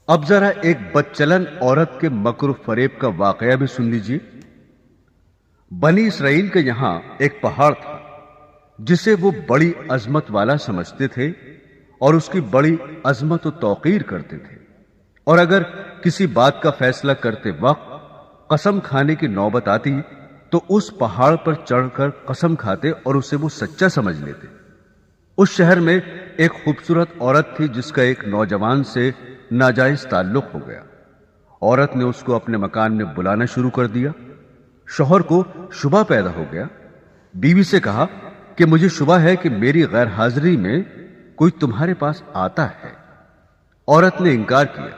اب ذرا ایک بدچلن عورت کے مکر و فریب کا واقعہ بھی سن لیجیے۔ بنی اسرائیل کے یہاں ایک پہاڑ تھا جسے وہ بڑی عظمت والا سمجھتے تھے اور اس کی بڑی عظمت و توقیر کرتے تھے، اور اگر کسی بات کا فیصلہ کرتے وقت قسم کھانے کی نوبت آتی تو اس پہاڑ پر چڑھ کر قسم کھاتے اور اسے وہ سچا سمجھ لیتے۔ اس شہر میں ایک خوبصورت عورت تھی جس کا ایک نوجوان سے ناجائز تعلق ہو گیا۔ عورت نے اس کو اپنے مکان میں بلانا شروع کر دیا۔ شوہر کو شبہ پیدا ہو گیا۔ بیوی سے کہا کہ مجھے شبہ ہے کہ میری غیر حاضری میں کوئی تمہارے پاس آتا ہے۔ عورت نے انکار کیا۔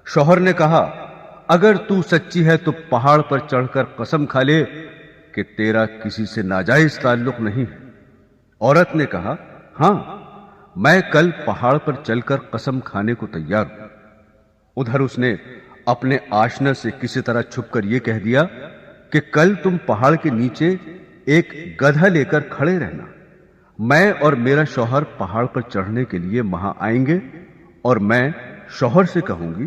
شوہر نے کہا اگر تو سچی ہے تو پہاڑ پر چڑھ کر قسم کھا لے کہ تیرا کسی سے ناجائز تعلق نہیں ہے۔ عورت نے کہا ہاں، میں کل پہاڑ پر چل کر قسم کھانے کو تیار ہوں۔ ادھر اس نے اپنے آشنا سے کسی طرح چھپ کر یہ کہہ دیا کہ کل تم پہاڑ کے نیچے ایک گدھا لے کر کھڑے رہنا، میں اور میرا شوہر پہاڑ پر چڑھنے کے لیے وہاں آئیں گے، اور میں شوہر سے کہوں گی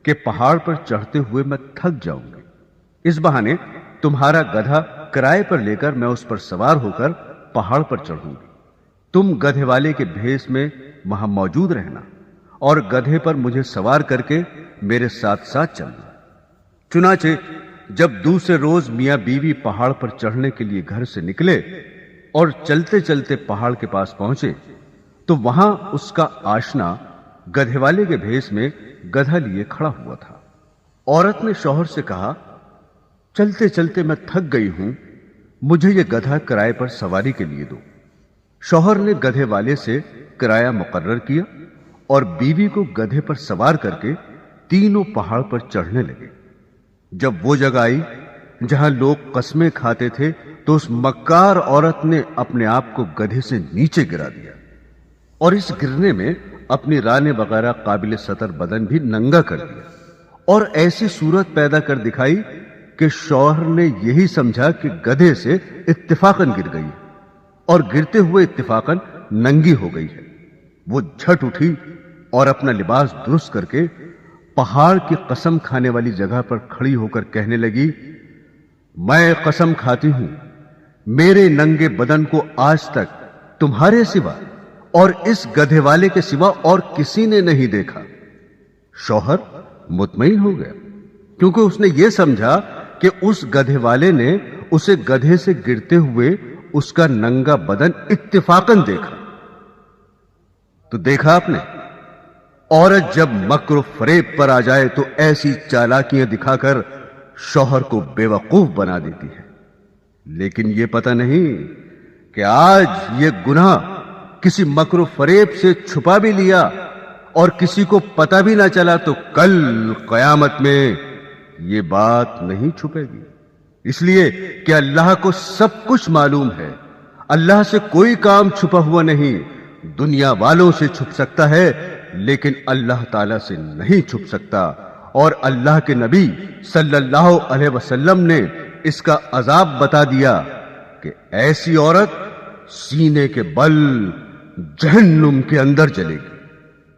کہ پہاڑ پر چڑھتے ہوئے میں تھک جاؤں گی، اس بہانے تمہارا گدھا کرائے پر لے کر میں اس پر سوار ہو کر پہاڑ پر چڑھوں گی۔ تم گدھے والے کے بھیس میں وہاں موجود رہنا اور گدھے پر مجھے سوار کر کے میرے ساتھ ساتھ چلنا۔ چنانچہ جب دوسرے روز میاں بیوی پہاڑ پر چڑھنے کے لیے گھر سے نکلے اور چلتے چلتے پہاڑ کے پاس پہنچے تو وہاں اس کا آشنا گدھے والے کے بھیس میں گدھا لیے کھڑا ہوا تھا۔ عورت نے شوہر سے کہا چلتے چلتے میں تھک گئی ہوں، مجھے یہ گدھا کرائے پر سواری کے لیے دو۔ شوہر نے گدھے والے سے کرایہ مقرر کیا اور بیوی کو گدھے پر سوار کر کے تینوں پہاڑ پر چڑھنے لگے۔ جب وہ جگہ آئی جہاں لوگ قسمیں کھاتے تھے تو اس مکار عورت نے اپنے آپ کو گدھے سے نیچے گرا دیا، اور اس گرنے میں اپنی رانے وغیرہ قابل سطر بدن بھی ننگا کر دیا، اور ایسی صورت پیدا کر دکھائی کہ شوہر نے یہی سمجھا کہ گدھے سے اتفاقاً گر گئی اور گرتے ہوئے اتفاقاً ننگی ہو گئی ہے۔ وہ جھٹ اٹھی اور اپنا لباس درست کر کے پہاڑ کی قسم کھانے والی جگہ پر کھڑی ہو کر کہنے لگی میں قسم کھاتی ہوں میرے ننگے بدن کو آج تک تمہارے سوا اور اس گدھے والے کے سوا اور کسی نے نہیں دیکھا۔ شوہر مطمئن ہو گیا کیونکہ اس نے یہ سمجھا کہ اس گدھے والے نے اسے گدھے سے گرتے ہوئے اس کا ننگا بدن اتفاقاً دیکھا۔ تو دیکھا آپ نے، عورت جب مکر و فریب پر آ جائے تو ایسی چالاکیاں دکھا کر شوہر کو بے وقوف بنا دیتی ہے، لیکن یہ پتہ نہیں کہ آج یہ گناہ کسی مکر و فریب سے چھپا بھی لیا اور کسی کو پتہ بھی نہ چلا تو کل قیامت میں یہ بات نہیں چھپے گی، اس لیے کہ اللہ کو سب کچھ معلوم ہے۔ اللہ سے کوئی کام چھپا ہوا نہیں، دنیا والوں سے چھپ سکتا ہے لیکن اللہ تعالی سے نہیں چھپ سکتا، اور اللہ کے نبی صلی اللہ علیہ وسلم نے اس کا عذاب بتا دیا کہ ایسی عورت سینے کے بل جہنم کے اندر جلے گی۔